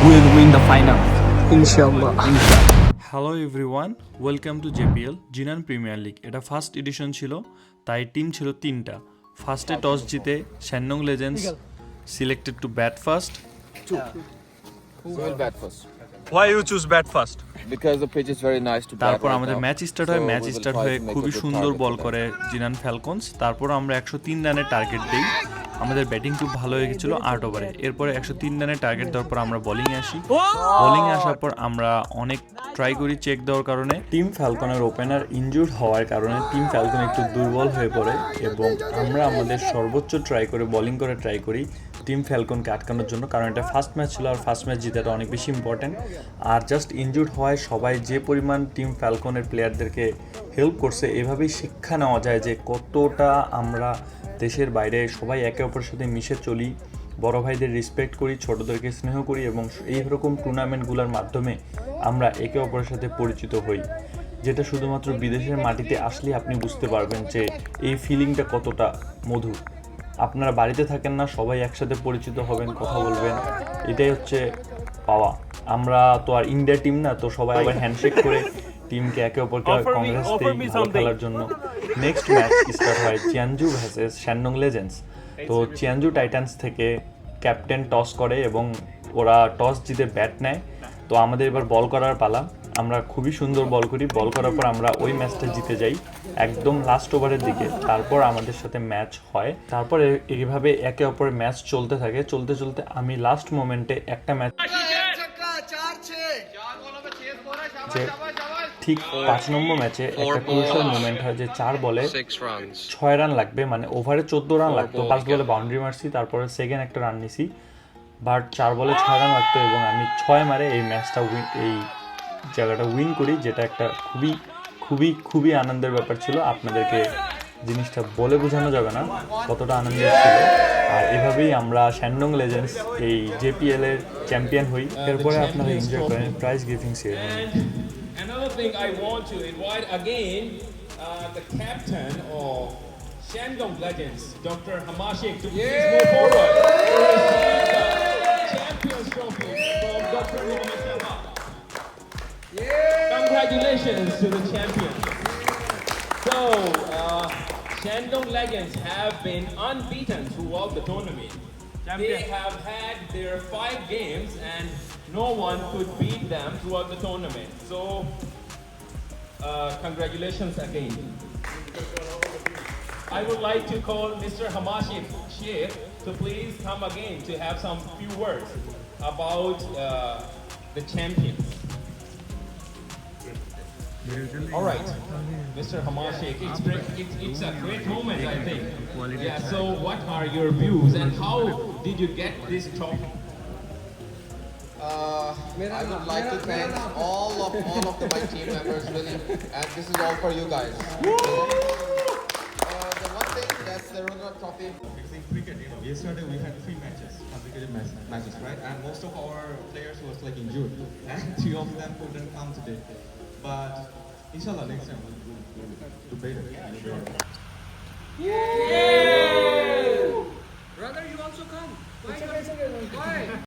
will win the final. ইনশাআল্লাহ। Hello everyone, welcome to JPL Jinan premier league. এটা first edition ছিল, তাই team ছিল তিনটা। ফার্স্টে টস জিতে Shandong legends selected to bat first. We'll bat first Why you choose bat first? because the pitch is very nice to bat. তারপর right আমাদের now. Match start হয়। So match we will start try হয়ে to make খুবই a good সুন্দর target ball for করে জিনান Falcons. তারপর আমরা 103 রানের টার্গেট দিই। আমাদের ব্যাটিং খুব ভালো হয়ে গেছিলো 8 ওভারে। এরপরে 103 রানের টার্গেট দেওয়ার পর আমরা বোলিংয়ে আসি। বোলিংয়ে আসার পর আমরা অনেক ট্রাই করি চেক দেওয়ার কারণে। টিম ফ্যালকনের ওপেনার ইনজুর্ড হওয়ার কারণে টিম ফ্যালকন একটু দুর্বল হয়ে পড়ে এবং আমরা আমাদের সর্বোচ্চ ট্রাই করে বোলিং করে ট্রাই করি টিম ফ্যালকনকে আটকানোর জন্য, কারণ এটা ফার্স্ট ম্যাচ ছিল আর ফার্স্ট ম্যাচ জিতাটা অনেক বেশি ইম্পর্টেন্ট। আর জাস্ট ইনজুর্ড হওয়ায় সবাই যে পরিমাণ টিম ফ্যালকনের প্লেয়ারদেরকে হেল্প করছে, এভাবেই শিক্ষা নেওয়া যায় যে কতটা আমরা দেশের বাইরে সবাই একে অপরের সাথে মিশে চলি, বড় ভাইদের রেসপেক্ট করি, ছোটদেরকে স্নেহ করি এবং এইরকম টুর্নামেন্টগুলোর মাধ্যমে আমরা একে অপরের সাথে পরিচিত হই, যেটা শুধুমাত্র বিদেশের মাটিতে আসলে আপনি বুঝতে পারবেন যে এই ফিলিংটা কতটা মধুর। আপনারা বাড়িতে থাকেন না, সবাই একসাথে পরিচিত হবেন, কথা বলবেন, এটাই হচ্ছে পাওয়া। আমরা তো আর ইন্ডিয়া টিম না, তো সবাই আবার হ্যান্ডশেক করে টিমকে একে অপরকে কংগ্রেস দেই ভালো খেলার জন্য। নেক্সট ম্যাচ স্টার্ট হয় চিয়ানজু ভার্সেস শ্যানডং লেজেন্ডস। তো চিয়ানজু টাইটান্স থেকে ক্যাপ্টেন টস করে এবং ওরা টস জিতে ব্যাট নেয়। তো আমাদের এবার বল করার পালা। আমরা খুবই সুন্দর বল করি। বল করার পর আমরা ওই ম্যাচটা জিতে যাই একদম লাস্ট ওভারের দিকে। তারপর আমাদের সাথে ম্যাচ হয়। তারপরে এইভাবে একে অপরের ম্যাচ চলতে থাকে। চলতে চলতে আমি লাস্ট মোমেন্টে একটা ম্যাচ যে ঠিক 5 নম্বর ম্যাচে একটা ক্রুশাল মোমেন্ট হয় যে 4 বলে 6 রান লাগবে, মানে ওভারে 14 রান লাগতো। 5 বলে বাউন্ডারি মারছি, তারপরে সেকেন্ড একটা রান নিছি, বাট 4 বলে 6 রান লাগতো এবং আমি 6 মারে এই ম্যাচটা এই জায়গাটা উইন করি, যেটা একটা খুবই খুবই খুবই আনন্দের ব্যাপার ছিল। আপনাদেরকে জিনিসটা বলে বোঝানো যাবে না কতটা আনন্দের ছিল। আর এভাবেই আমরা শ্যানডং লেজেন্ডস এই জেপিএল এর চ্যাম্পিয়ন হই। এরপরে আপনারা এনজয় করেন prize giving ceremony. Another thing I want to invite again the captain of Shandong Legends, Dr. Hamashik, to please move forward to receive the Champions Trophy from Dr. Mohamed Sharma. Congratulations to the champions. So, Shandong Legends have been unbeaten throughout the tournament. They have had their 5 games and no one could beat them throughout the tournament. So, congratulations again. I would like to call Mr. Hamashik Sheikh to please come again to have some few words about the champions. All right, Mr. Hamashik, it's a great moment, I think. Yeah, so what are your views and how did you get this trophy? I would like to thank all of my team members really, and this is all for you guys. The one thing that's the Runner Trophy. Because in cricket, yesterday we had 3 matches, complicated matches, right? And most of our players was like injured, and 3 of them couldn't come today. But inshallah, next time we'll do better. Brother, you also come. Why?